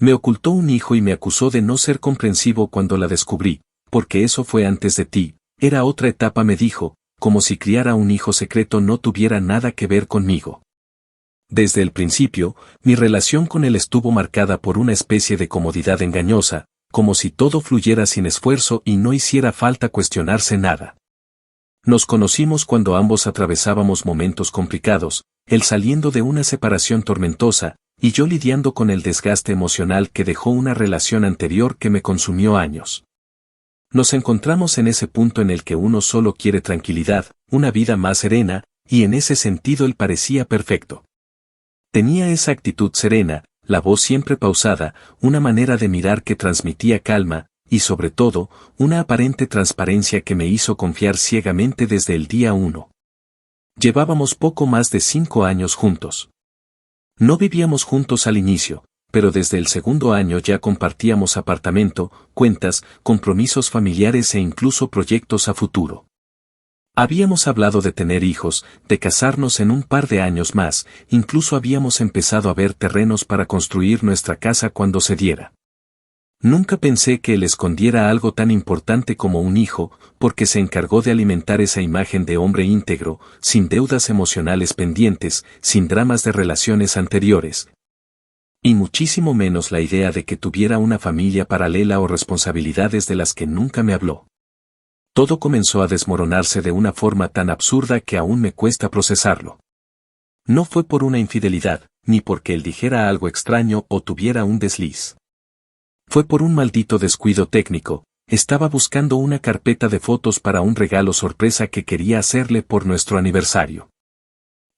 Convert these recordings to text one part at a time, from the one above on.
Me ocultó un hijo y me acusó de no ser comprensivo cuando la descubrí, porque eso fue antes de ti, era otra etapa me dijo, como si criar a un hijo secreto no tuviera nada que ver conmigo. Desde el principio, mi relación con él estuvo marcada por una especie de comodidad engañosa, como si todo fluyera sin esfuerzo y no hiciera falta cuestionarse nada. Nos conocimos cuando ambos atravesábamos momentos complicados, él saliendo de una separación tormentosa, y yo lidiando con el desgaste emocional que dejó una relación anterior que me consumió años. Nos encontramos en ese punto en el que uno solo quiere tranquilidad, una vida más serena, y en ese sentido él parecía perfecto. Tenía esa actitud serena, la voz siempre pausada, una manera de mirar que transmitía calma, y sobre todo, una aparente transparencia que me hizo confiar ciegamente desde el día 1. Llevábamos poco más de 5 años juntos. No vivíamos juntos al inicio, pero desde el segundo año ya compartíamos apartamento, cuentas, compromisos familiares e incluso proyectos a futuro. Habíamos hablado de tener hijos, de casarnos en un par de años más, incluso habíamos empezado a ver terrenos para construir nuestra casa cuando se diera. Nunca pensé que él escondiera algo tan importante como un hijo, porque se encargó de alimentar esa imagen de hombre íntegro, sin deudas emocionales pendientes, sin dramas de relaciones anteriores. Y muchísimo menos la idea de que tuviera una familia paralela o responsabilidades de las que nunca me habló. Todo comenzó a desmoronarse de una forma tan absurda que aún me cuesta procesarlo. No fue por una infidelidad, ni porque él dijera algo extraño o tuviera un desliz. Fue por un maldito descuido técnico, estaba buscando una carpeta de fotos para un regalo sorpresa que quería hacerle por nuestro aniversario.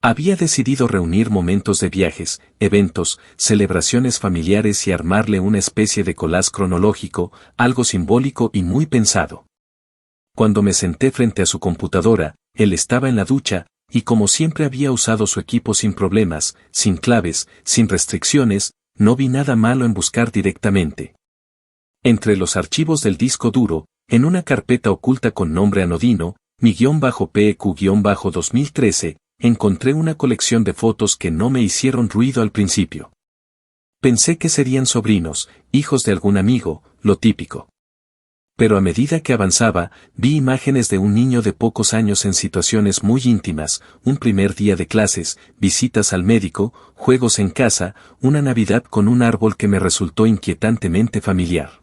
Había decidido reunir momentos de viajes, eventos, celebraciones familiares y armarle una especie de collage cronológico, algo simbólico y muy pensado. Cuando me senté frente a su computadora, él estaba en la ducha, y como siempre había usado su equipo sin problemas, sin claves, sin restricciones, no vi nada malo en buscar directamente. Entre los archivos del disco duro, en una carpeta oculta con nombre anodino, mi-PQ-2013, encontré una colección de fotos que no me hicieron ruido al principio. Pensé que serían sobrinos, hijos de algún amigo, lo típico. Pero a medida que avanzaba, vi imágenes de un niño de pocos años en situaciones muy íntimas, un primer día de clases, visitas al médico, juegos en casa, una Navidad con un árbol que me resultó inquietantemente familiar.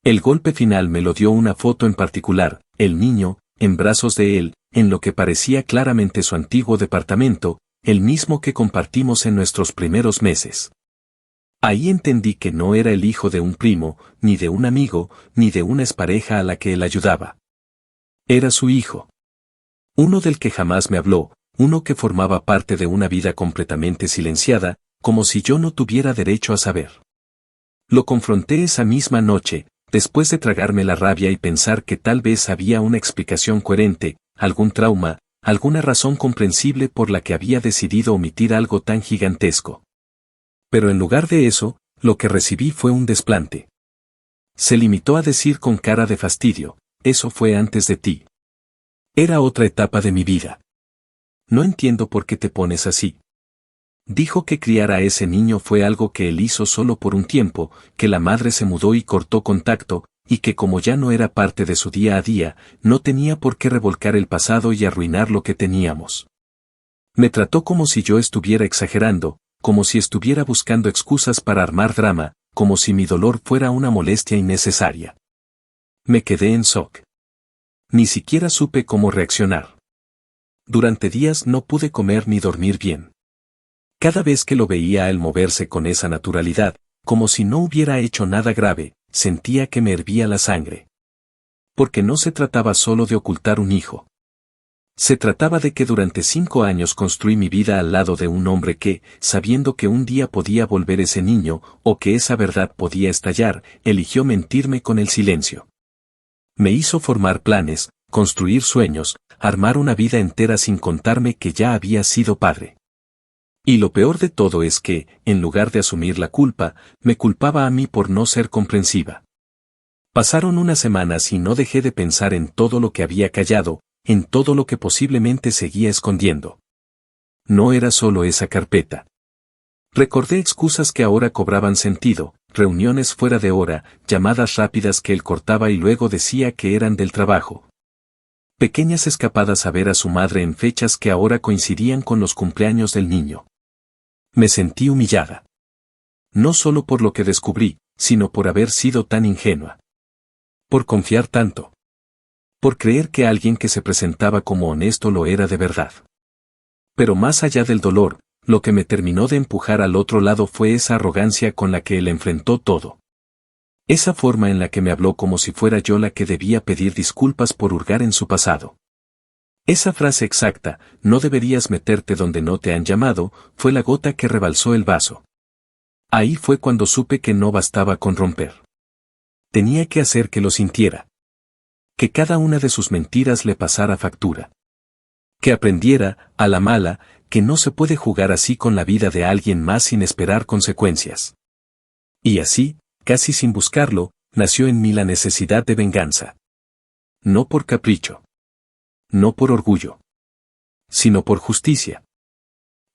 El golpe final me lo dio una foto en particular, el niño, en brazos de él, en lo que parecía claramente su antiguo departamento, el mismo que compartimos en nuestros primeros meses. Ahí entendí que no era el hijo de un primo, ni de un amigo, ni de una expareja a la que él ayudaba. Era su hijo. Uno del que jamás me habló, uno que formaba parte de una vida completamente silenciada, como si yo no tuviera derecho a saber. Lo confronté esa misma noche, después de tragarme la rabia y pensar que tal vez había una explicación coherente, algún trauma, alguna razón comprensible por la que había decidido omitir algo tan gigantesco. Pero en lugar de eso, lo que recibí fue un desplante. Se limitó a decir con cara de fastidio, eso fue antes de ti. Era otra etapa de mi vida. No entiendo por qué te pones así. Dijo que criar a ese niño fue algo que él hizo solo por un tiempo, que la madre se mudó y cortó contacto, y que como ya no era parte de su día a día, no tenía por qué revolcar el pasado y arruinar lo que teníamos. Me trató como si yo estuviera exagerando, como si estuviera buscando excusas para armar drama, como si mi dolor fuera una molestia innecesaria. Me quedé en shock. Ni siquiera supe cómo reaccionar. Durante días no pude comer ni dormir bien. Cada vez que lo veía a él moverse con esa naturalidad, como si no hubiera hecho nada grave, sentía que me hervía la sangre. Porque no se trataba solo de ocultar un hijo. Se trataba de que durante 5 años construí mi vida al lado de un hombre que, sabiendo que un día podía volver ese niño, o que esa verdad podía estallar, eligió mentirme con el silencio. Me hizo formar planes, construir sueños, armar una vida entera sin contarme que ya había sido padre. Y lo peor de todo es que, en lugar de asumir la culpa, me culpaba a mí por no ser comprensiva. Pasaron unas semanas y no dejé de pensar en todo lo que había callado, en todo lo que posiblemente seguía escondiendo. No era solo esa carpeta. Recordé excusas que ahora cobraban sentido, reuniones fuera de hora, llamadas rápidas que él cortaba y luego decía que eran del trabajo. Pequeñas escapadas a ver a su madre en fechas que ahora coincidían con los cumpleaños del niño. Me sentí humillada. No solo por lo que descubrí, sino por haber sido tan ingenua. Por confiar tanto. Por creer que alguien que se presentaba como honesto lo era de verdad. Pero más allá del dolor, lo que me terminó de empujar al otro lado fue esa arrogancia con la que él enfrentó todo. Esa forma en la que me habló como si fuera yo la que debía pedir disculpas por hurgar en su pasado. Esa frase exacta, no deberías meterte donde no te han llamado, fue la gota que rebalsó el vaso. Ahí fue cuando supe que no bastaba con romper. Tenía que hacer que lo sintiera. Que cada una de sus mentiras le pasara factura. Que aprendiera, a la mala, que no se puede jugar así con la vida de alguien más sin esperar consecuencias. Y así, casi sin buscarlo, nació en mí la necesidad de venganza. No por capricho. No por orgullo. Sino por justicia.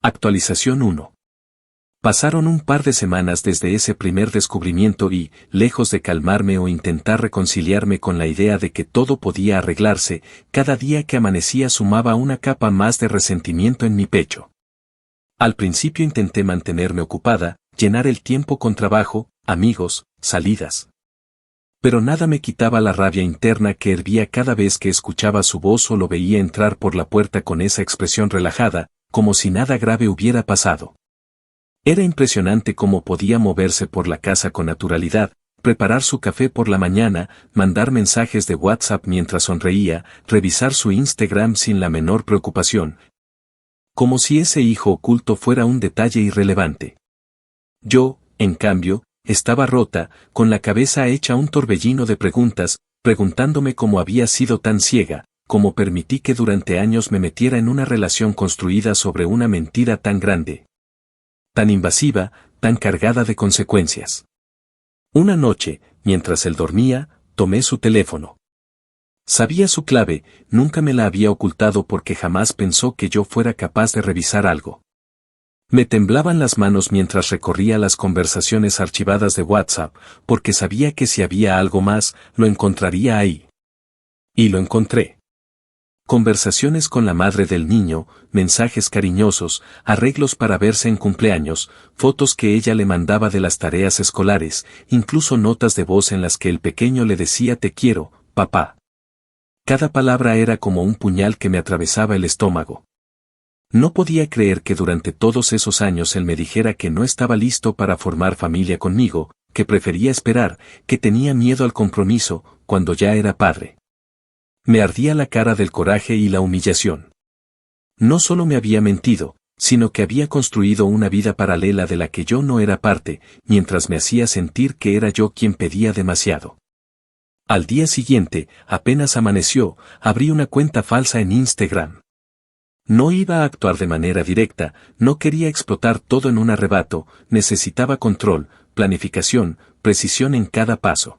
Actualización 1. Pasaron un par de semanas desde ese primer descubrimiento y, lejos de calmarme o intentar reconciliarme con la idea de que todo podía arreglarse, cada día que amanecía sumaba una capa más de resentimiento en mi pecho. Al principio intenté mantenerme ocupada, llenar el tiempo con trabajo, amigos, salidas. Pero nada me quitaba la rabia interna que hervía cada vez que escuchaba su voz o lo veía entrar por la puerta con esa expresión relajada, como si nada grave hubiera pasado. Era impresionante cómo podía moverse por la casa con naturalidad, preparar su café por la mañana, mandar mensajes de WhatsApp mientras sonreía, revisar su Instagram sin la menor preocupación. Como si ese hijo oculto fuera un detalle irrelevante. Yo, en cambio, estaba rota, con la cabeza hecha un torbellino de preguntas, preguntándome cómo había sido tan ciega, cómo permití que durante años me metiera en una relación construida sobre una mentira tan grande. Tan invasiva, tan cargada de consecuencias. Una noche, mientras él dormía, tomé su teléfono. Sabía su clave, nunca me la había ocultado porque jamás pensó que yo fuera capaz de revisar algo. Me temblaban las manos mientras recorría las conversaciones archivadas de WhatsApp, porque sabía que si había algo más, lo encontraría ahí. Y lo encontré. Conversaciones con la madre del niño, mensajes cariñosos, arreglos para verse en cumpleaños, fotos que ella le mandaba de las tareas escolares, incluso notas de voz en las que el pequeño le decía te quiero, papá. Cada palabra era como un puñal que me atravesaba el estómago. No podía creer que durante todos esos años él me dijera que no estaba listo para formar familia conmigo, que prefería esperar, que tenía miedo al compromiso, cuando ya era padre. Me ardía la cara del coraje y la humillación. No solo me había mentido, sino que había construido una vida paralela de la que yo no era parte, mientras me hacía sentir que era yo quien pedía demasiado. Al día siguiente, apenas amaneció, abrí una cuenta falsa en Instagram. No iba a actuar de manera directa, no quería explotar todo en un arrebato, necesitaba control, planificación, precisión en cada paso.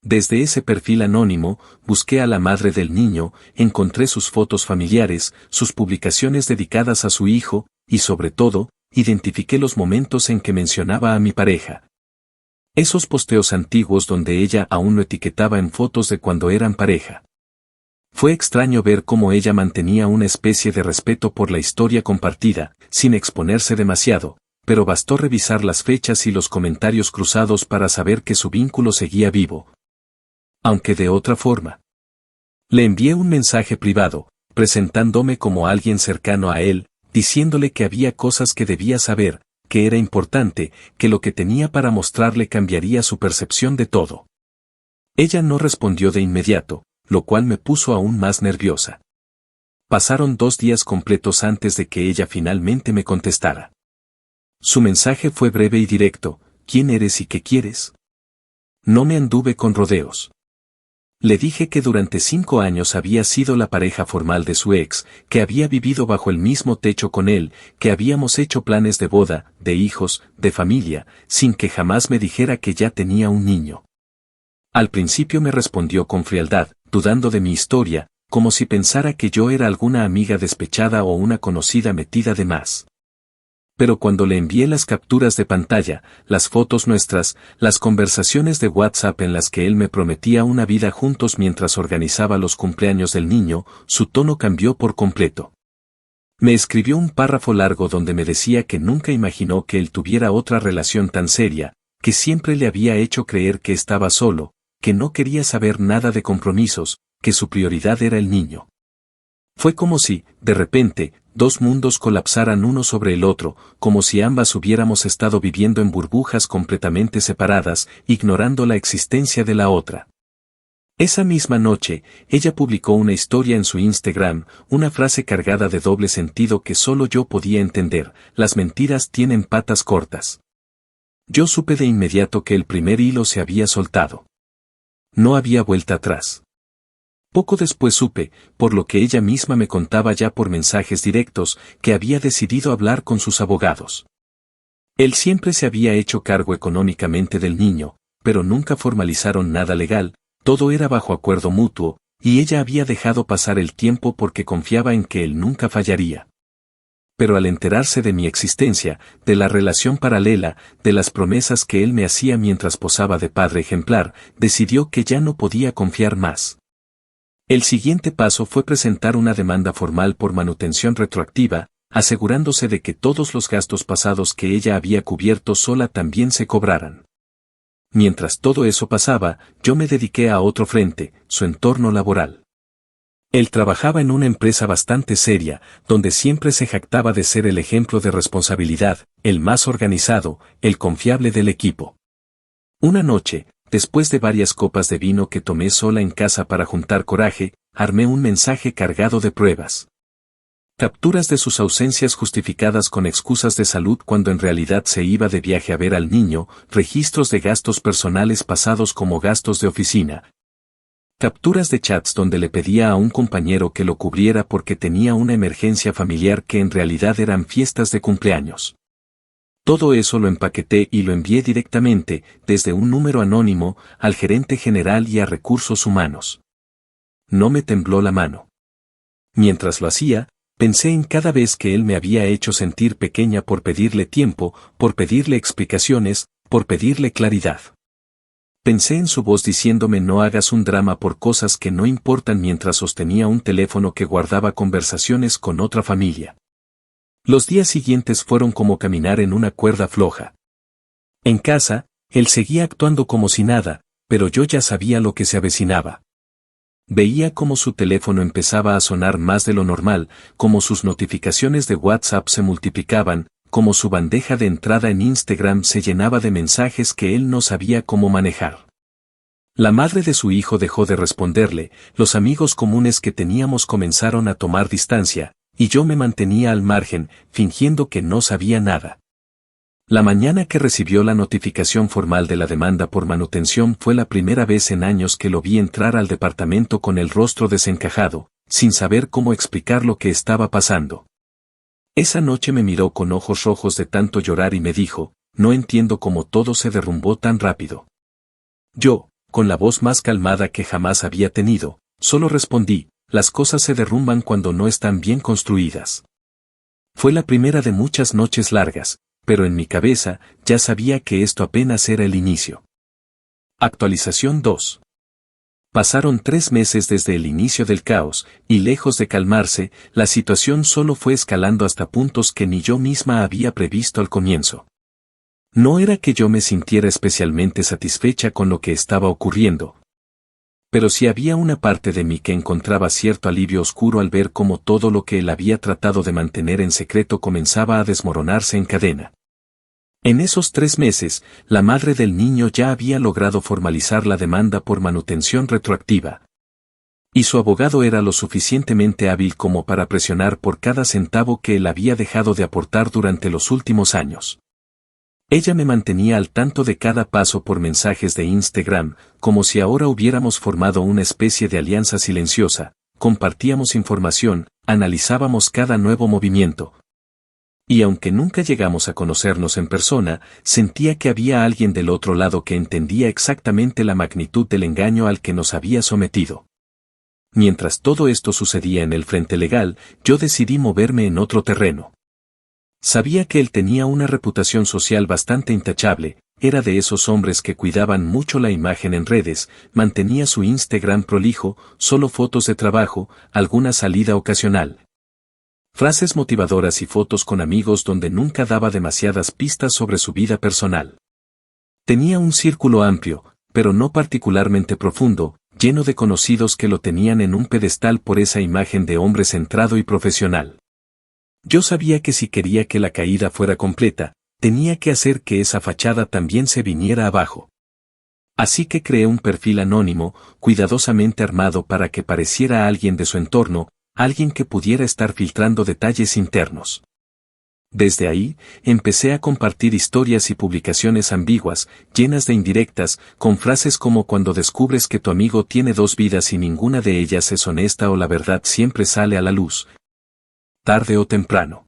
Desde ese perfil anónimo, busqué a la madre del niño, encontré sus fotos familiares, sus publicaciones dedicadas a su hijo, y sobre todo, identifiqué los momentos en que mencionaba a mi pareja. Esos posteos antiguos donde ella aún lo etiquetaba en fotos de cuando eran pareja. Fue extraño ver cómo ella mantenía una especie de respeto por la historia compartida, sin exponerse demasiado, pero bastó revisar las fechas y los comentarios cruzados para saber que su vínculo seguía vivo. Aunque de otra forma. Le envié un mensaje privado, presentándome como alguien cercano a él, diciéndole que había cosas que debía saber, que era importante, que lo que tenía para mostrarle cambiaría su percepción de todo. Ella no respondió de inmediato, lo cual me puso aún más nerviosa. Pasaron 2 días completos antes de que ella finalmente me contestara. Su mensaje fue breve y directo: ¿quién eres y qué quieres? No me anduve con rodeos. Le dije que durante 5 años había sido la pareja formal de su ex, que había vivido bajo el mismo techo con él, que habíamos hecho planes de boda, de hijos, de familia, sin que jamás me dijera que ya tenía un niño. Al principio me respondió con frialdad, dudando de mi historia, como si pensara que yo era alguna amiga despechada o una conocida metida de más. Pero cuando le envié las capturas de pantalla, las fotos nuestras, las conversaciones de WhatsApp en las que él me prometía una vida juntos mientras organizaba los cumpleaños del niño, su tono cambió por completo. Me escribió un párrafo largo donde me decía que nunca imaginó que él tuviera otra relación tan seria, que siempre le había hecho creer que estaba solo, que no quería saber nada de compromisos, que su prioridad era el niño. Fue como si, de repente, dos mundos colapsaran uno sobre el otro, como si ambas hubiéramos estado viviendo en burbujas completamente separadas, ignorando la existencia de la otra. Esa misma noche, ella publicó una historia en su Instagram, una frase cargada de doble sentido que solo yo podía entender: las mentiras tienen patas cortas. Yo supe de inmediato que el primer hilo se había soltado. No había vuelta atrás. Poco después supe, por lo que ella misma me contaba ya por mensajes directos, que había decidido hablar con sus abogados. Él siempre se había hecho cargo económicamente del niño, pero nunca formalizaron nada legal, todo era bajo acuerdo mutuo, y ella había dejado pasar el tiempo porque confiaba en que él nunca fallaría. Pero al enterarse de mi existencia, de la relación paralela, de las promesas que él me hacía mientras posaba de padre ejemplar, decidió que ya no podía confiar más. El siguiente paso fue presentar una demanda formal por manutención retroactiva, asegurándose de que todos los gastos pasados que ella había cubierto sola también se cobraran. Mientras todo eso pasaba, yo me dediqué a otro frente, su entorno laboral. Él trabajaba en una empresa bastante seria, donde siempre se jactaba de ser el ejemplo de responsabilidad, el más organizado, el confiable del equipo. Una noche, después de varias copas de vino que tomé sola en casa para juntar coraje, armé un mensaje cargado de pruebas. Capturas de sus ausencias justificadas con excusas de salud cuando en realidad se iba de viaje a ver al niño, registros de gastos personales pasados como gastos de oficina. Capturas de chats donde le pedía a un compañero que lo cubriera porque tenía una emergencia familiar que en realidad eran fiestas de cumpleaños. Todo eso lo empaqueté y lo envié directamente, desde un número anónimo, al gerente general y a recursos humanos. No me tembló la mano. Mientras lo hacía, pensé en cada vez que él me había hecho sentir pequeña por pedirle tiempo, por pedirle explicaciones, por pedirle claridad. Pensé en su voz diciéndome: no hagas un drama por cosas que no importan, mientras sostenía un teléfono que guardaba conversaciones con otra familia. Los días siguientes fueron como caminar en una cuerda floja. En casa, él seguía actuando como si nada, pero yo ya sabía lo que se avecinaba. Veía cómo su teléfono empezaba a sonar más de lo normal, cómo sus notificaciones de WhatsApp se multiplicaban, cómo su bandeja de entrada en Instagram se llenaba de mensajes que él no sabía cómo manejar. La madre de su hijo dejó de responderle, los amigos comunes que teníamos comenzaron a tomar distancia, y yo me mantenía al margen, fingiendo que no sabía nada. La mañana que recibió la notificación formal de la demanda por manutención fue la primera vez en años que lo vi entrar al departamento con el rostro desencajado, sin saber cómo explicar lo que estaba pasando. Esa noche me miró con ojos rojos de tanto llorar y me dijo: no entiendo cómo todo se derrumbó tan rápido. Yo, con la voz más calmada que jamás había tenido, solo respondí: las cosas se derrumban cuando no están bien construidas. Fue la primera de muchas noches largas, pero en mi cabeza ya sabía que esto apenas era el inicio. Actualización 2. Pasaron 3 meses desde el inicio del caos, y lejos de calmarse, la situación solo fue escalando hasta puntos que ni yo misma había previsto al comienzo. No era que yo me sintiera especialmente satisfecha con lo que estaba ocurriendo. Pero sí había una parte de mí que encontraba cierto alivio oscuro al ver cómo todo lo que él había tratado de mantener en secreto comenzaba a desmoronarse en cadena. En esos 3 meses, la madre del niño ya había logrado formalizar la demanda por manutención retroactiva. Y su abogado era lo suficientemente hábil como para presionar por cada centavo que él había dejado de aportar durante los últimos años. Ella me mantenía al tanto de cada paso por mensajes de Instagram, como si ahora hubiéramos formado una especie de alianza silenciosa, compartíamos información, analizábamos cada nuevo movimiento. Y aunque nunca llegamos a conocernos en persona, sentía que había alguien del otro lado que entendía exactamente la magnitud del engaño al que nos había sometido. Mientras todo esto sucedía en el frente legal, yo decidí moverme en otro terreno. Sabía que él tenía una reputación social bastante intachable, era de esos hombres que cuidaban mucho la imagen en redes, mantenía su Instagram prolijo, solo fotos de trabajo, alguna salida ocasional. Frases motivadoras y fotos con amigos donde nunca daba demasiadas pistas sobre su vida personal. Tenía un círculo amplio, pero no particularmente profundo, lleno de conocidos que lo tenían en un pedestal por esa imagen de hombre centrado y profesional. Yo sabía que si quería que la caída fuera completa, tenía que hacer que esa fachada también se viniera abajo. Así que creé un perfil anónimo, cuidadosamente armado para que pareciera alguien de su entorno, alguien que pudiera estar filtrando detalles internos. Desde ahí, empecé a compartir historias y publicaciones ambiguas, llenas de indirectas, con frases como cuando descubres que tu amigo tiene dos vidas y ninguna de ellas es honesta o la verdad siempre sale a la luz. Tarde o temprano.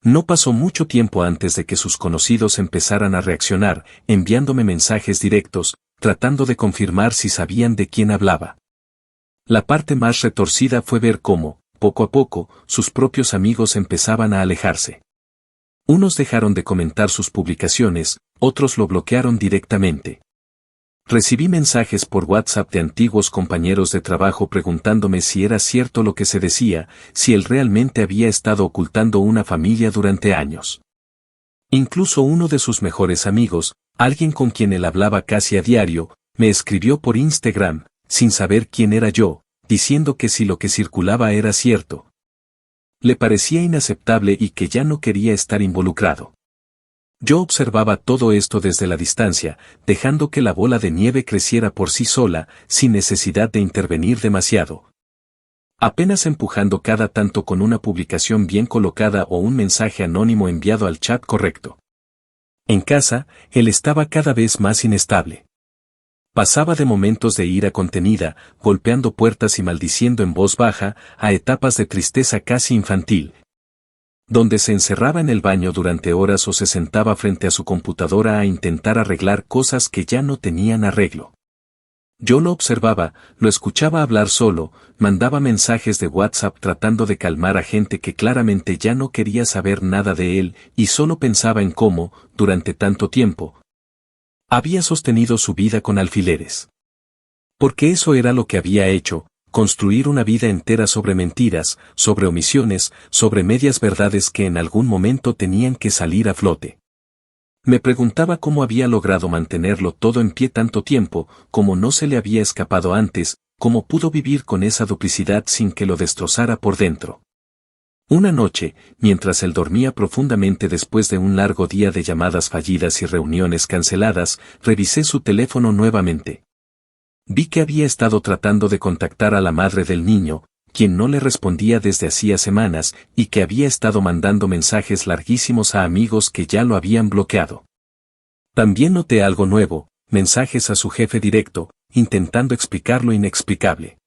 No pasó mucho tiempo antes de que sus conocidos empezaran a reaccionar, enviándome mensajes directos, tratando de confirmar si sabían de quién hablaba. La parte más retorcida fue ver cómo, poco a poco, sus propios amigos empezaban a alejarse. Unos dejaron de comentar sus publicaciones, otros lo bloquearon directamente. Recibí mensajes por WhatsApp de antiguos compañeros de trabajo preguntándome si era cierto lo que se decía, si él realmente había estado ocultando una familia durante años. Incluso uno de sus mejores amigos, alguien con quien él hablaba casi a diario, me escribió por Instagram, sin saber quién era yo, diciendo que si lo que circulaba era cierto. Le parecía inaceptable y que ya no quería estar involucrado. Yo observaba todo esto desde la distancia, dejando que la bola de nieve creciera por sí sola, sin necesidad de intervenir demasiado. Apenas empujando cada tanto con una publicación bien colocada o un mensaje anónimo enviado al chat correcto. En casa, él estaba cada vez más inestable. Pasaba de momentos de ira contenida, golpeando puertas y maldiciendo en voz baja, a etapas de tristeza casi infantil, donde se encerraba en el baño durante horas o se sentaba frente a su computadora a intentar arreglar cosas que ya no tenían arreglo. Yo lo observaba, lo escuchaba hablar solo, mandaba mensajes de WhatsApp tratando de calmar a gente que claramente ya no quería saber nada de él y solo pensaba en cómo, durante tanto tiempo, había sostenido su vida con alfileres. Porque eso era lo que había hecho, construir una vida entera sobre mentiras, sobre omisiones, sobre medias verdades que en algún momento tenían que salir a flote. Me preguntaba cómo había logrado mantenerlo todo en pie tanto tiempo, cómo no se le había escapado antes, cómo pudo vivir con esa duplicidad sin que lo destrozara por dentro. Una noche, mientras él dormía profundamente después de un largo día de llamadas fallidas y reuniones canceladas, revisé su teléfono nuevamente. Vi que había estado tratando de contactar a la madre del niño, quien no le respondía desde hacía semanas, y que había estado mandando mensajes larguísimos a amigos que ya lo habían bloqueado. También noté algo nuevo, mensajes a su jefe directo, intentando explicar lo inexplicable.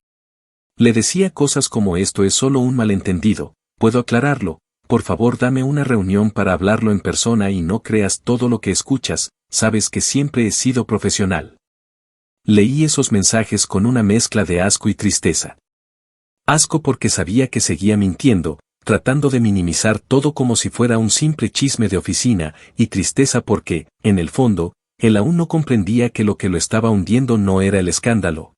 Le decía cosas como esto es solo un malentendido, puedo aclararlo, por favor dame una reunión para hablarlo en persona y no creas todo lo que escuchas, sabes que siempre he sido profesional. Leí esos mensajes con una mezcla de asco y tristeza. Asco porque sabía que seguía mintiendo, tratando de minimizar todo como si fuera un simple chisme de oficina, y tristeza porque, en el fondo, él aún no comprendía que lo estaba hundiendo no era el escándalo,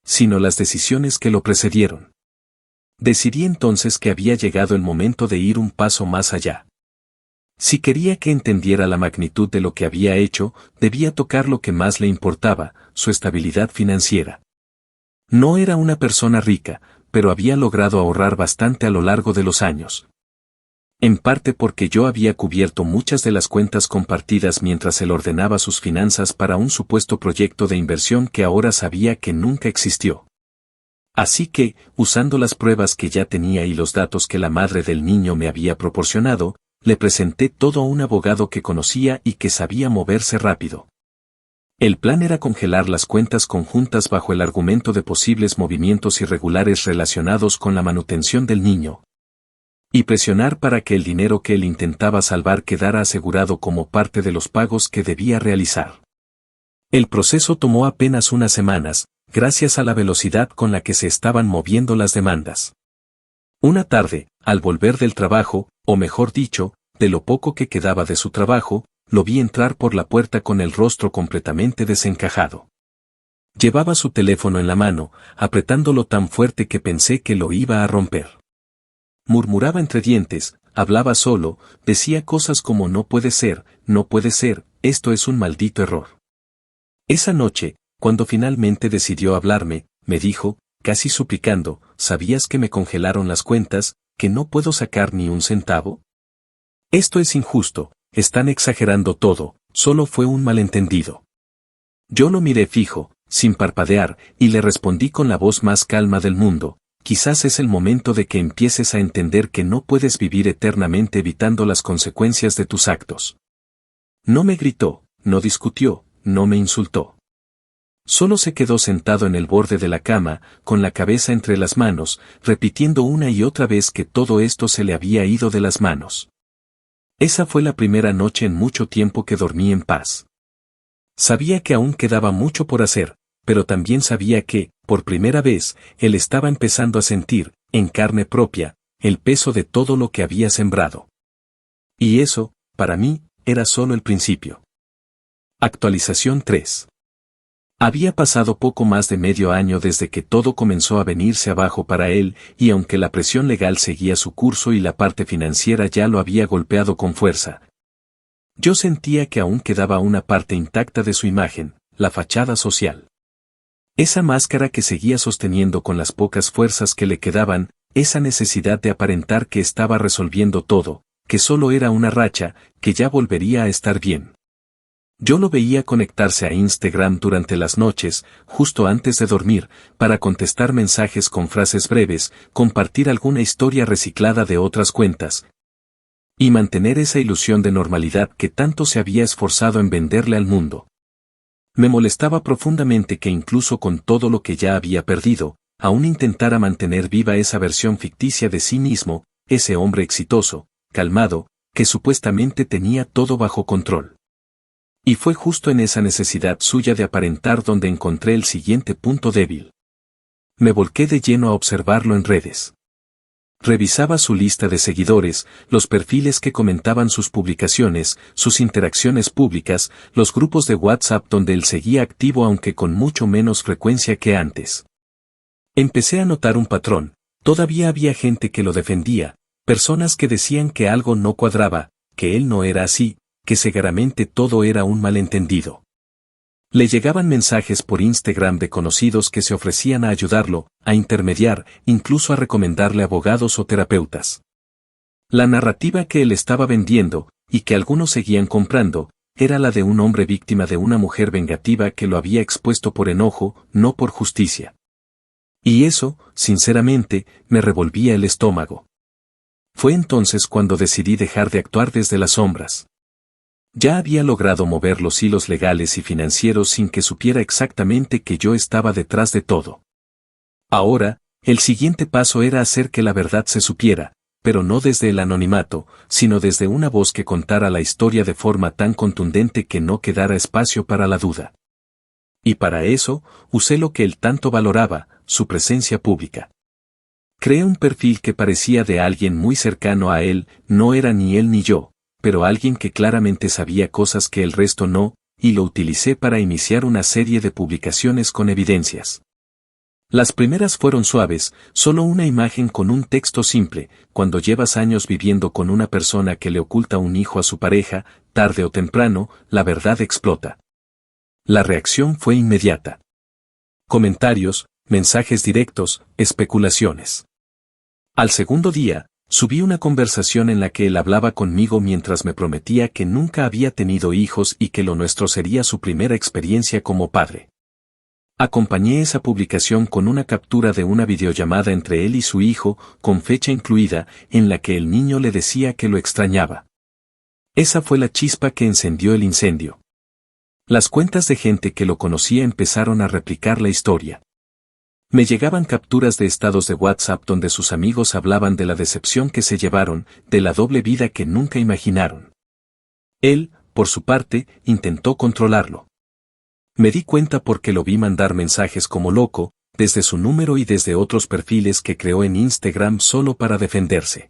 sino las decisiones que lo precedieron. Decidí entonces que había llegado el momento de ir un paso más allá. Si quería que entendiera la magnitud de lo que había hecho, debía tocar lo que más le importaba, su estabilidad financiera. No era una persona rica, pero había logrado ahorrar bastante a lo largo de los años. En parte porque yo había cubierto muchas de las cuentas compartidas mientras él ordenaba sus finanzas para un supuesto proyecto de inversión que ahora sabía que nunca existió. Así que, usando las pruebas que ya tenía y los datos que la madre del niño me había proporcionado, le presenté todo a un abogado que conocía y que sabía moverse rápido. El plan era congelar las cuentas conjuntas bajo el argumento de posibles movimientos irregulares relacionados con la manutención del niño. Y presionar para que el dinero que él intentaba salvar quedara asegurado como parte de los pagos que debía realizar. El proceso tomó apenas unas semanas, gracias a la velocidad con la que se estaban moviendo las demandas. Una tarde, al volver del trabajo, o mejor dicho, de lo poco que quedaba de su trabajo, lo vi entrar por la puerta con el rostro completamente desencajado. Llevaba su teléfono en la mano, apretándolo tan fuerte que pensé que lo iba a romper. Murmuraba entre dientes, hablaba solo, decía cosas como no puede ser, esto es un maldito error. Esa noche, cuando finalmente decidió hablarme, me dijo, casi suplicando, ¿sabías que me congelaron las cuentas, que no puedo sacar ni un centavo? Esto es injusto, están exagerando todo, solo fue un malentendido. Yo lo miré fijo, sin parpadear, y le respondí con la voz más calma del mundo, quizás es el momento de que empieces a entender que no puedes vivir eternamente evitando las consecuencias de tus actos. No me gritó, no discutió, no me insultó. Solo se quedó sentado en el borde de la cama, con la cabeza entre las manos, repitiendo una y otra vez que todo esto se le había ido de las manos. Esa fue la primera noche en mucho tiempo que dormí en paz. Sabía que aún quedaba mucho por hacer, pero también sabía que, por primera vez, él estaba empezando a sentir, en carne propia, el peso de todo lo que había sembrado. Y eso, para mí, era solo el principio. Actualización 3. Había pasado poco más de medio año desde que todo comenzó a venirse abajo para él, y aunque la presión legal seguía su curso y la parte financiera ya lo había golpeado con fuerza, yo sentía que aún quedaba una parte intacta de su imagen, la fachada social. Esa máscara que seguía sosteniendo con las pocas fuerzas que le quedaban, esa necesidad de aparentar que estaba resolviendo todo, que solo era una racha, que ya volvería a estar bien. Yo lo veía conectarse a Instagram durante las noches, justo antes de dormir, para contestar mensajes con frases breves, compartir alguna historia reciclada de otras cuentas, y mantener esa ilusión de normalidad que tanto se había esforzado en venderle al mundo. Me molestaba profundamente que incluso con todo lo que ya había perdido, aún intentara mantener viva esa versión ficticia de sí mismo, ese hombre exitoso, calmado, que supuestamente tenía todo bajo control. Y fue justo en esa necesidad suya de aparentar donde encontré el siguiente punto débil. Me volqué de lleno a observarlo en redes. Revisaba su lista de seguidores, los perfiles que comentaban sus publicaciones, sus interacciones públicas, los grupos de WhatsApp donde él seguía activo aunque con mucho menos frecuencia que antes. Empecé a notar un patrón, todavía había gente que lo defendía, personas que decían que algo no cuadraba, que él no era así, que seguramente todo era un malentendido. Le llegaban mensajes por Instagram de conocidos que se ofrecían a ayudarlo, a intermediar, incluso a recomendarle abogados o terapeutas. La narrativa que él estaba vendiendo, y que algunos seguían comprando, era la de un hombre víctima de una mujer vengativa que lo había expuesto por enojo, no por justicia. Y eso, sinceramente, me revolvía el estómago. Fue entonces cuando decidí dejar de actuar desde las sombras. Ya había logrado mover los hilos legales y financieros sin que supiera exactamente que yo estaba detrás de todo. Ahora, el siguiente paso era hacer que la verdad se supiera, pero no desde el anonimato, sino desde una voz que contara la historia de forma tan contundente que no quedara espacio para la duda. Y para eso, usé lo que él tanto valoraba, su presencia pública. Creé un perfil que parecía de alguien muy cercano a él, no era ni él ni yo, pero alguien que claramente sabía cosas que el resto no, y lo utilicé para iniciar una serie de publicaciones con evidencias. Las primeras fueron suaves, solo una imagen con un texto simple: cuando llevas años viviendo con una persona que le oculta un hijo a su pareja, tarde o temprano, la verdad explota. La reacción fue inmediata. Comentarios, mensajes directos, especulaciones. Al segundo día, subí una conversación en la que él hablaba conmigo mientras me prometía que nunca había tenido hijos y que lo nuestro sería su primera experiencia como padre. Acompañé esa publicación con una captura de una videollamada entre él y su hijo, con fecha incluida, en la que el niño le decía que lo extrañaba. Esa fue la chispa que encendió el incendio. Las cuentas de gente que lo conocía empezaron a replicar la historia. Me llegaban capturas de estados de WhatsApp donde sus amigos hablaban de la decepción que se llevaron, de la doble vida que nunca imaginaron. Él, por su parte, intentó controlarlo. Me di cuenta porque lo vi mandar mensajes como loco, desde su número y desde otros perfiles que creó en Instagram solo para defenderse.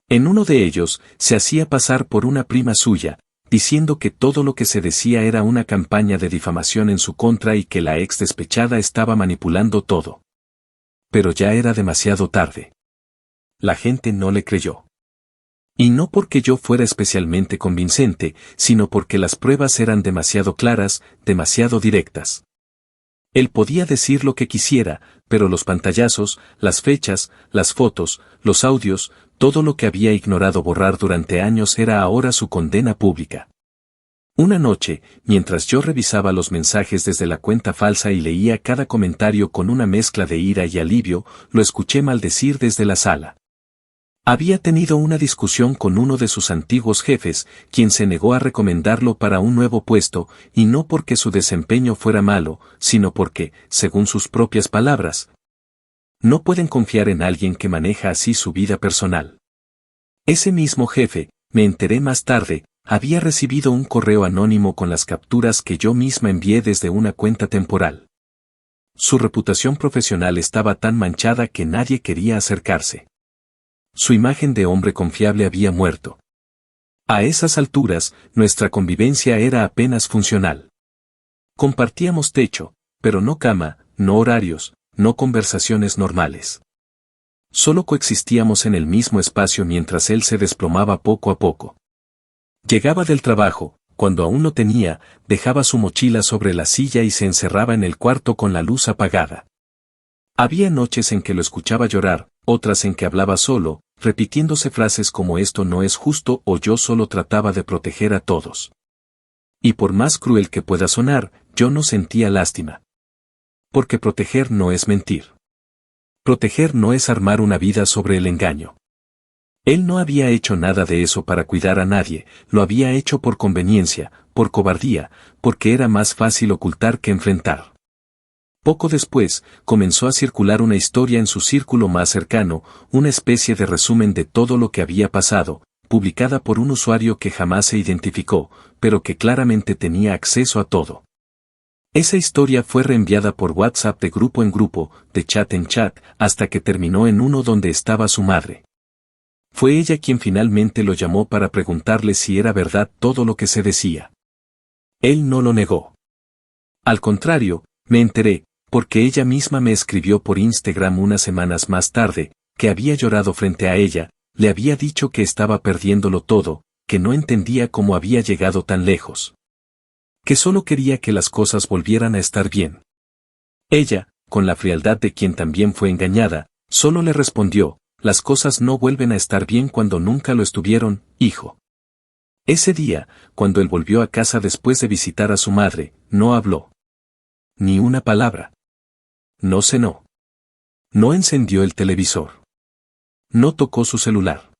En uno de ellos, se hacía pasar por una prima suya, diciendo que todo lo que se decía era una campaña de difamación en su contra y que la ex despechada estaba manipulando todo. Pero ya era demasiado tarde. La gente no le creyó. Y no porque yo fuera especialmente convincente, sino porque las pruebas eran demasiado claras, demasiado directas. Él podía decir lo que quisiera, pero los pantallazos, las fechas, las fotos, los audios, todo lo que había ignorado borrar durante años era ahora su condena pública. Una noche, mientras yo revisaba los mensajes desde la cuenta falsa y leía cada comentario con una mezcla de ira y alivio, lo escuché maldecir desde la sala. Había tenido una discusión con uno de sus antiguos jefes, quien se negó a recomendarlo para un nuevo puesto, y no porque su desempeño fuera malo, sino porque, según sus propias palabras, no pueden confiar en alguien que maneja así su vida personal. Ese mismo jefe, me enteré más tarde, había recibido un correo anónimo con las capturas que yo misma envié desde una cuenta temporal. Su reputación profesional estaba tan manchada que nadie quería acercarse. Su imagen de hombre confiable había muerto. A esas alturas, nuestra convivencia era apenas funcional. Compartíamos techo, pero no cama, no horarios, no conversaciones normales. Solo coexistíamos en el mismo espacio mientras él se desplomaba poco a poco. Llegaba del trabajo, cuando aún lo tenía, dejaba su mochila sobre la silla y se encerraba en el cuarto con la luz apagada. Había noches en que lo escuchaba llorar, otras en que hablaba solo, repitiéndose frases como esto no es justo o yo solo trataba de proteger a todos. Y por más cruel que pueda sonar, yo no sentía lástima. Porque proteger no es mentir. Proteger no es armar una vida sobre el engaño. Él no había hecho nada de eso para cuidar a nadie, lo había hecho por conveniencia, por cobardía, porque era más fácil ocultar que enfrentar. Poco después, comenzó a circular una historia en su círculo más cercano, una especie de resumen de todo lo que había pasado, publicada por un usuario que jamás se identificó, pero que claramente tenía acceso a todo. Esa historia fue reenviada por WhatsApp de grupo en grupo, de chat en chat, hasta que terminó en uno donde estaba su madre. Fue ella quien finalmente lo llamó para preguntarle si era verdad todo lo que se decía. Él no lo negó. Al contrario, me enteré, porque ella misma me escribió por Instagram unas semanas más tarde, que había llorado frente a ella, le había dicho que estaba perdiéndolo todo, que no entendía cómo había llegado tan lejos. Que solo quería que las cosas volvieran a estar bien. Ella, con la frialdad de quien también fue engañada, solo le respondió, las cosas no vuelven a estar bien cuando nunca lo estuvieron, hijo. Ese día, cuando él volvió a casa después de visitar a su madre, no habló. Ni una palabra. No cenó. No encendió el televisor. No tocó su celular.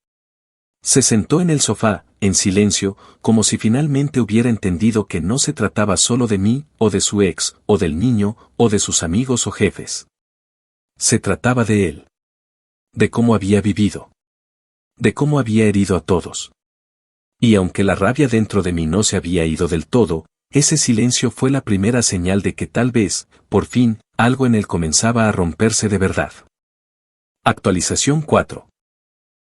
Se sentó en el sofá, en silencio, como si finalmente hubiera entendido que no se trataba solo de mí, o de su ex, o del niño, o de sus amigos o jefes. Se trataba de él. De cómo había vivido. De cómo había herido a todos. Y aunque la rabia dentro de mí no se había ido del todo, ese silencio fue la primera señal de que tal vez, por fin, algo en él comenzaba a romperse de verdad. Actualización 4.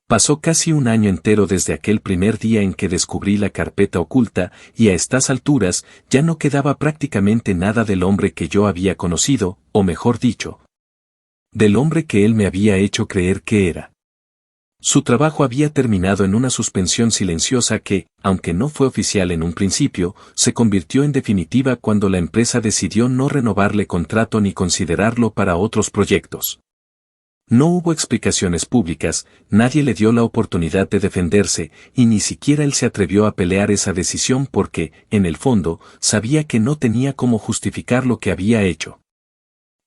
Pasó casi un año entero desde aquel primer día en que descubrí la carpeta oculta, y a estas alturas ya no quedaba prácticamente nada del hombre que yo había conocido, o mejor dicho, del hombre que él me había hecho creer que era. Su trabajo había terminado en una suspensión silenciosa que, aunque no fue oficial en un principio, se convirtió en definitiva cuando la empresa decidió no renovarle contrato ni considerarlo para otros proyectos. No hubo explicaciones públicas, nadie le dio la oportunidad de defenderse, y ni siquiera él se atrevió a pelear esa decisión porque, en el fondo, sabía que no tenía cómo justificar lo que había hecho.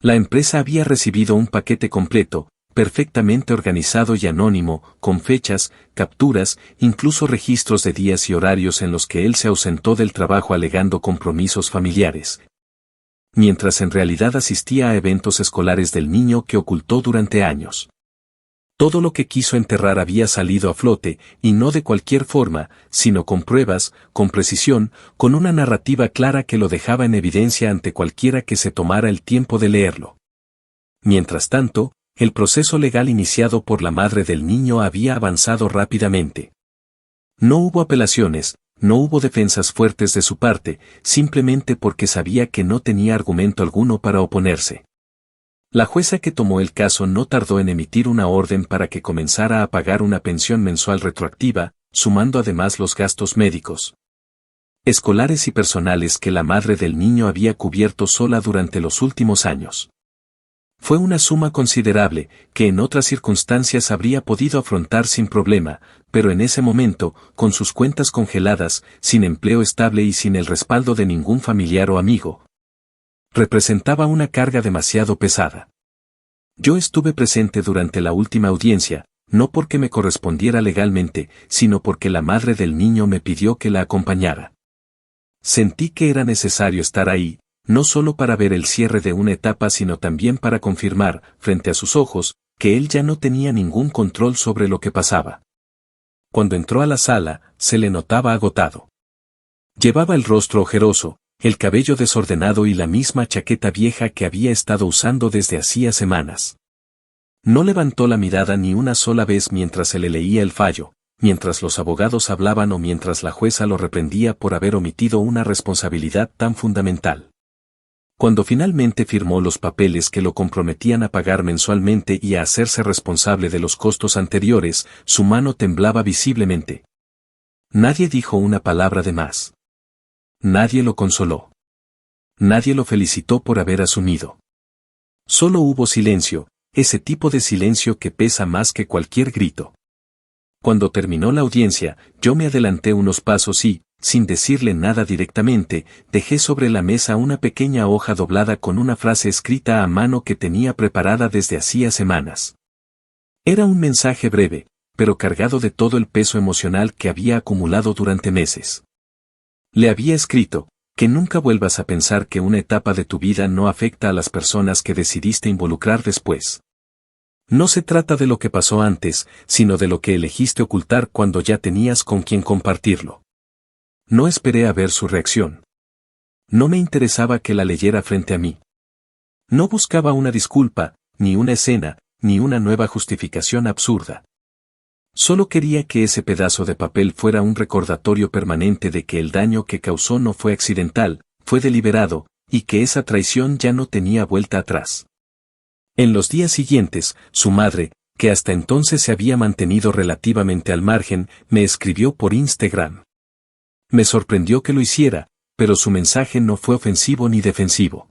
La empresa había recibido un paquete completo, perfectamente organizado y anónimo, con fechas, capturas, incluso registros de días y horarios en los que él se ausentó del trabajo alegando compromisos familiares. Mientras en realidad asistía a eventos escolares del niño que ocultó durante años. Todo lo que quiso enterrar había salido a flote, y no de cualquier forma, sino con pruebas, con precisión, con una narrativa clara que lo dejaba en evidencia ante cualquiera que se tomara el tiempo de leerlo. Mientras tanto, el proceso legal iniciado por la madre del niño había avanzado rápidamente. No hubo apelaciones, no hubo defensas fuertes de su parte, simplemente porque sabía que no tenía argumento alguno para oponerse. La jueza que tomó el caso no tardó en emitir una orden para que comenzara a pagar una pensión mensual retroactiva, sumando además los gastos médicos, escolares y personales que la madre del niño había cubierto sola durante los últimos años. Fue una suma considerable, que en otras circunstancias habría podido afrontar sin problema, pero en ese momento, con sus cuentas congeladas, sin empleo estable y sin el respaldo de ningún familiar o amigo, representaba una carga demasiado pesada. Yo estuve presente durante la última audiencia, no porque me correspondiera legalmente, sino porque la madre del niño me pidió que la acompañara. Sentí que era necesario estar ahí, no solo para ver el cierre de una etapa sino también para confirmar, frente a sus ojos, que él ya no tenía ningún control sobre lo que pasaba. Cuando entró a la sala, se le notaba agotado. Llevaba el rostro ojeroso, el cabello desordenado y la misma chaqueta vieja que había estado usando desde hacía semanas. No levantó la mirada ni una sola vez mientras se le leía el fallo, mientras los abogados hablaban o mientras la jueza lo reprendía por haber omitido una responsabilidad tan fundamental. Cuando finalmente firmó los papeles que lo comprometían a pagar mensualmente y a hacerse responsable de los costos anteriores, su mano temblaba visiblemente. Nadie dijo una palabra de más. Nadie lo consoló. Nadie lo felicitó por haber asumido. Solo hubo silencio, ese tipo de silencio que pesa más que cualquier grito. Cuando terminó la audiencia, yo me adelanté unos pasos y, sin decirle nada directamente, dejé sobre la mesa una pequeña hoja doblada con una frase escrita a mano que tenía preparada desde hacía semanas. Era un mensaje breve, pero cargado de todo el peso emocional que había acumulado durante meses. Le había escrito, que nunca vuelvas a pensar que una etapa de tu vida no afecta a las personas que decidiste involucrar después. No se trata de lo que pasó antes, sino de lo que elegiste ocultar cuando ya tenías con quien compartirlo. No esperé a ver su reacción. No me interesaba que la leyera frente a mí. No buscaba una disculpa, ni una escena, ni una nueva justificación absurda. Solo quería que ese pedazo de papel fuera un recordatorio permanente de que el daño que causó no fue accidental, fue deliberado, y que esa traición ya no tenía vuelta atrás. En los días siguientes, su madre, que hasta entonces se había mantenido relativamente al margen, me escribió por Instagram. Me sorprendió que lo hiciera, pero su mensaje no fue ofensivo ni defensivo.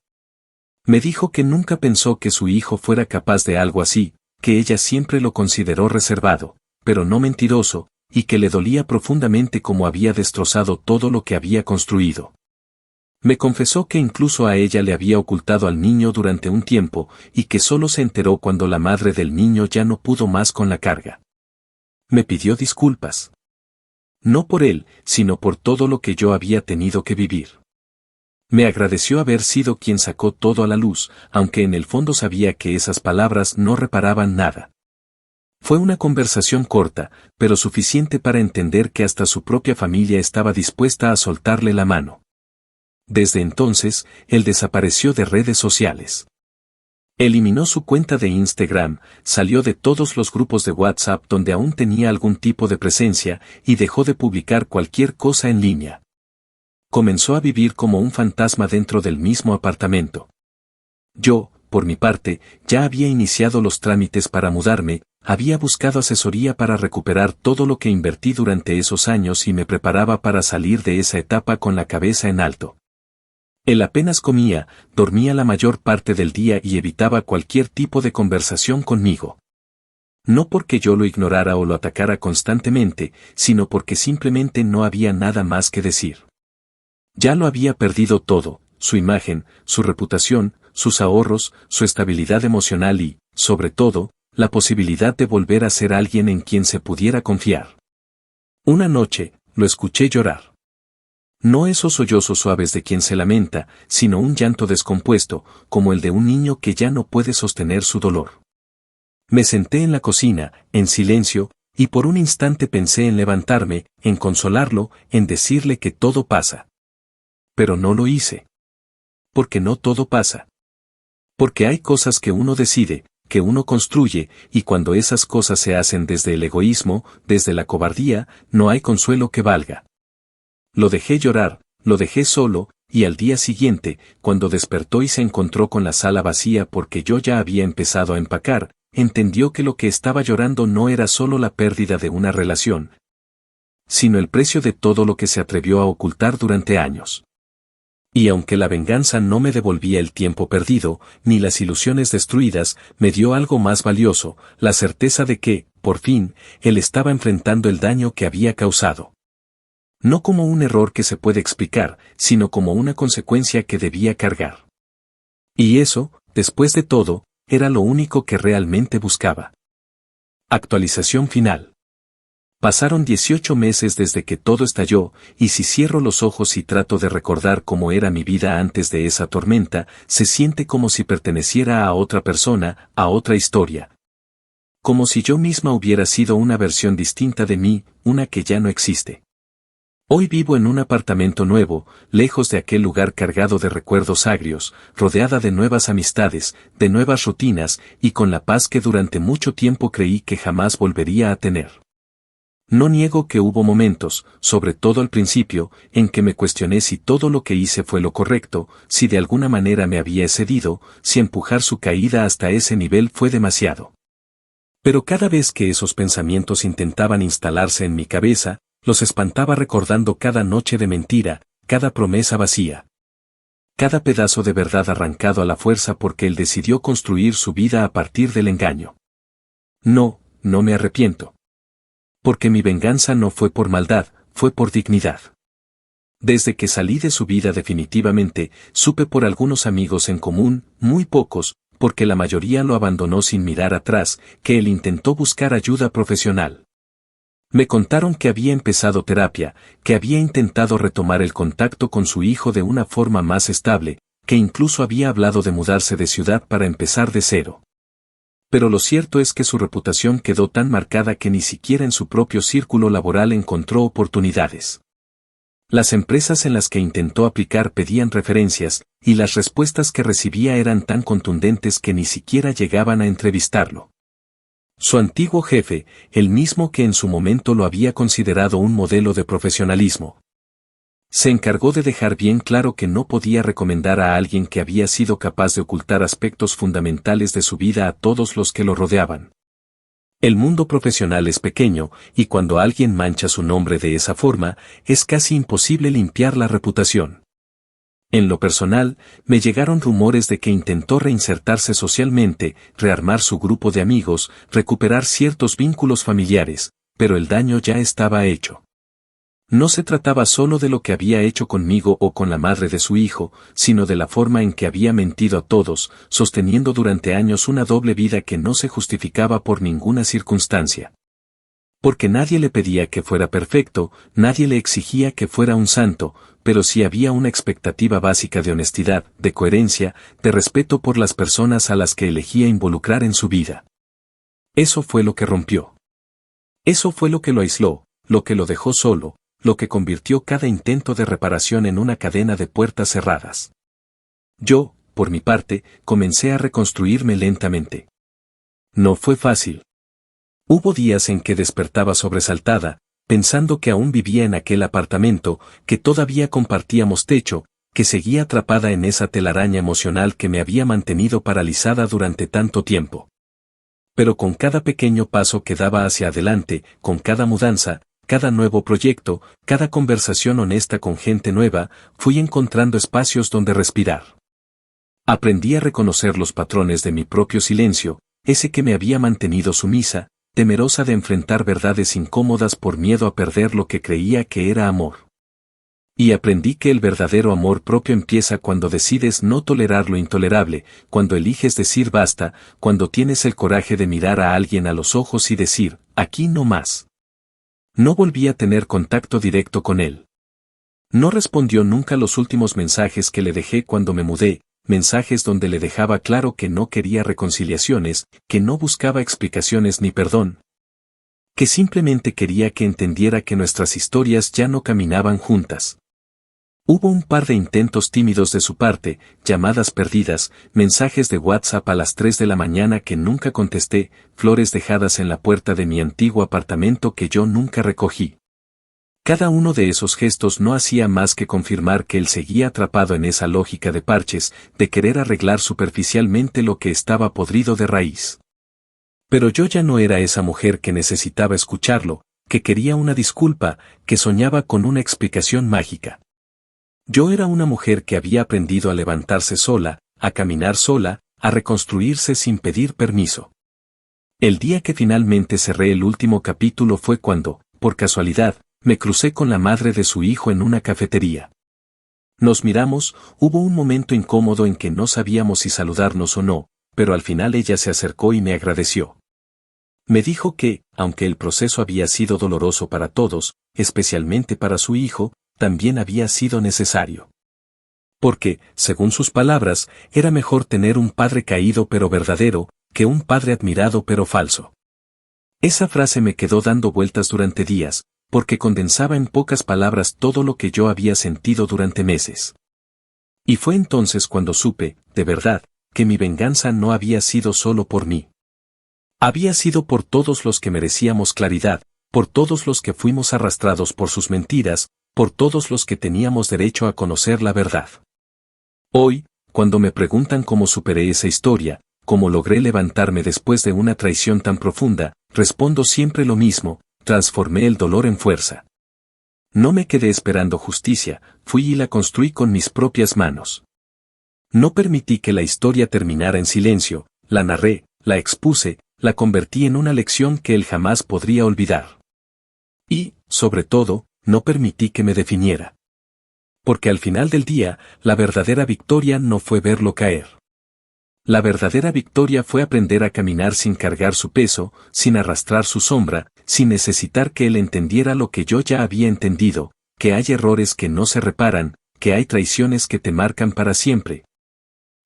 Me dijo que nunca pensó que su hijo fuera capaz de algo así, que ella siempre lo consideró reservado, pero no mentiroso, y que le dolía profundamente cómo había destrozado todo lo que había construido. Me confesó que incluso a ella le había ocultado al niño durante un tiempo, y que solo se enteró cuando la madre del niño ya no pudo más con la carga. Me pidió disculpas. No por él, sino por todo lo que yo había tenido que vivir. Me agradeció haber sido quien sacó todo a la luz, aunque en el fondo sabía que esas palabras no reparaban nada. Fue una conversación corta, pero suficiente para entender que hasta su propia familia estaba dispuesta a soltarle la mano. Desde entonces, él desapareció de redes sociales. Eliminó su cuenta de Instagram, salió de todos los grupos de WhatsApp donde aún tenía algún tipo de presencia, y dejó de publicar cualquier cosa en línea. Comenzó a vivir como un fantasma dentro del mismo apartamento. Yo, por mi parte, ya había iniciado los trámites para mudarme, había buscado asesoría para recuperar todo lo que invertí durante esos años y me preparaba para salir de esa etapa con la cabeza en alto. Él apenas comía, dormía la mayor parte del día y evitaba cualquier tipo de conversación conmigo. No porque yo lo ignorara o lo atacara constantemente, sino porque simplemente no había nada más que decir. Ya lo había perdido todo, su imagen, su reputación, sus ahorros, su estabilidad emocional y, sobre todo, la posibilidad de volver a ser alguien en quien se pudiera confiar. Una noche, lo escuché llorar. No esos sollozos suaves de quien se lamenta, sino un llanto descompuesto, como el de un niño que ya no puede sostener su dolor. Me senté en la cocina, en silencio, y por un instante pensé en levantarme, en consolarlo, en decirle que todo pasa. Pero no lo hice. Porque no todo pasa. Porque hay cosas que uno decide, que uno construye, y cuando esas cosas se hacen desde el egoísmo, desde la cobardía, no hay consuelo que valga. Lo dejé llorar, lo dejé solo, y al día siguiente, cuando despertó y se encontró con la sala vacía porque yo ya había empezado a empacar, entendió que lo que estaba llorando no era solo la pérdida de una relación, sino el precio de todo lo que se atrevió a ocultar durante años. Y aunque la venganza no me devolvía el tiempo perdido, ni las ilusiones destruidas, me dio algo más valioso, la certeza de que, por fin, él estaba enfrentando el daño que había causado. No como un error que se puede explicar, sino como una consecuencia que debía cargar. Y eso, después de todo, era lo único que realmente buscaba. Actualización final. Pasaron 18 meses desde que todo estalló, y si cierro los ojos y trato de recordar cómo era mi vida antes de esa tormenta, se siente como si perteneciera a otra persona, a otra historia. Como si yo misma hubiera sido una versión distinta de mí, una que ya no existe. Hoy vivo en un apartamento nuevo, lejos de aquel lugar cargado de recuerdos agrios, rodeada de nuevas amistades, de nuevas rutinas, y con la paz que durante mucho tiempo creí que jamás volvería a tener. No niego que hubo momentos, sobre todo al principio, en que me cuestioné si todo lo que hice fue lo correcto, si de alguna manera me había excedido, si empujar su caída hasta ese nivel fue demasiado. Pero cada vez que esos pensamientos intentaban instalarse en mi cabeza, los espantaba recordando cada noche de mentira, cada promesa vacía. Cada pedazo de verdad arrancado a la fuerza porque él decidió construir su vida a partir del engaño. No me arrepiento. Porque mi venganza no fue por maldad, fue por dignidad. Desde que salí de su vida definitivamente, supe por algunos amigos en común, muy pocos, porque la mayoría lo abandonó sin mirar atrás, que él intentó buscar ayuda profesional. Me contaron que había empezado terapia, que había intentado retomar el contacto con su hijo de una forma más estable, que incluso había hablado de mudarse de ciudad para empezar de cero. Pero lo cierto es que su reputación quedó tan marcada que ni siquiera en su propio círculo laboral encontró oportunidades. Las empresas en las que intentó aplicar pedían referencias, y las respuestas que recibía eran tan contundentes que ni siquiera llegaban a entrevistarlo. Su antiguo jefe, el mismo que en su momento lo había considerado un modelo de profesionalismo, se encargó de dejar bien claro que no podía recomendar a alguien que había sido capaz de ocultar aspectos fundamentales de su vida a todos los que lo rodeaban. El mundo profesional es pequeño, y cuando alguien mancha su nombre de esa forma, es casi imposible limpiar la reputación. En lo personal, me llegaron rumores de que intentó reinsertarse socialmente, rearmar su grupo de amigos, recuperar ciertos vínculos familiares, pero el daño ya estaba hecho. No se trataba solo de lo que había hecho conmigo o con la madre de su hijo, sino de la forma en que había mentido a todos, sosteniendo durante años una doble vida que no se justificaba por ninguna circunstancia. Porque nadie le pedía que fuera perfecto, nadie le exigía que fuera un santo, pero sí había una expectativa básica de honestidad, de coherencia, de respeto por las personas a las que elegía involucrar en su vida. Eso fue lo que rompió. Eso fue lo que lo aisló, lo que lo dejó solo, lo que convirtió cada intento de reparación en una cadena de puertas cerradas. Yo, por mi parte, comencé a reconstruirme lentamente. No fue fácil. Hubo días en que despertaba sobresaltada, pensando que aún vivía en aquel apartamento, que todavía compartíamos techo, que seguía atrapada en esa telaraña emocional que me había mantenido paralizada durante tanto tiempo. Pero con cada pequeño paso que daba hacia adelante, con cada mudanza, cada nuevo proyecto, cada conversación honesta con gente nueva, fui encontrando espacios donde respirar. Aprendí a reconocer los patrones de mi propio silencio, ese que me había mantenido sumisa, temerosa de enfrentar verdades incómodas por miedo a perder lo que creía que era amor. Y aprendí que el verdadero amor propio empieza cuando decides no tolerar lo intolerable, cuando eliges decir basta, cuando tienes el coraje de mirar a alguien a los ojos y decir, aquí no más. No volví a tener contacto directo con él. No respondió nunca los últimos mensajes que le dejé cuando me mudé, mensajes donde le dejaba claro que no quería reconciliaciones, que no buscaba explicaciones ni perdón, que simplemente quería que entendiera que nuestras historias ya no caminaban juntas. Hubo un par de intentos tímidos de su parte, llamadas perdidas, mensajes de WhatsApp a las 3 de la mañana que nunca contesté, flores dejadas en la puerta de mi antiguo apartamento que yo nunca recogí. Cada uno de esos gestos no hacía más que confirmar que él seguía atrapado en esa lógica de parches, de querer arreglar superficialmente lo que estaba podrido de raíz. Pero yo ya no era esa mujer que necesitaba escucharlo, que quería una disculpa, que soñaba con una explicación mágica. Yo era una mujer que había aprendido a levantarse sola, a caminar sola, a reconstruirse sin pedir permiso. El día que finalmente cerré el último capítulo fue cuando, por casualidad, me crucé con la madre de su hijo en una cafetería. Nos miramos, hubo un momento incómodo en que no sabíamos si saludarnos o no, pero al final ella se acercó y me agradeció. Me dijo que, aunque el proceso había sido doloroso para todos, especialmente para su hijo, también había sido necesario. Porque, según sus palabras, era mejor tener un padre caído pero verdadero, que un padre admirado pero falso. Esa frase me quedó dando vueltas durante días, porque condensaba en pocas palabras todo lo que yo había sentido durante meses. Y fue entonces cuando supe, de verdad, que mi venganza no había sido solo por mí. Había sido por todos los que merecíamos claridad, por todos los que fuimos arrastrados por sus mentiras, por todos los que teníamos derecho a conocer la verdad. Hoy, cuando me preguntan cómo superé esa historia, cómo logré levantarme después de una traición tan profunda, respondo siempre lo mismo: transformé el dolor en fuerza. No me quedé esperando justicia, fui y la construí con mis propias manos. No permití que la historia terminara en silencio, la narré, la expuse, la convertí en una lección que él jamás podría olvidar. Y, sobre todo, no permití que me definiera. Porque al final del día, la verdadera victoria no fue verlo caer. La verdadera victoria fue aprender a caminar sin cargar su peso, sin arrastrar su sombra, sin necesitar que él entendiera lo que yo ya había entendido, que hay errores que no se reparan, que hay traiciones que te marcan para siempre.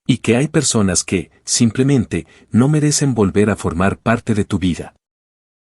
Y que hay personas que, simplemente, no merecen volver a formar parte de tu vida.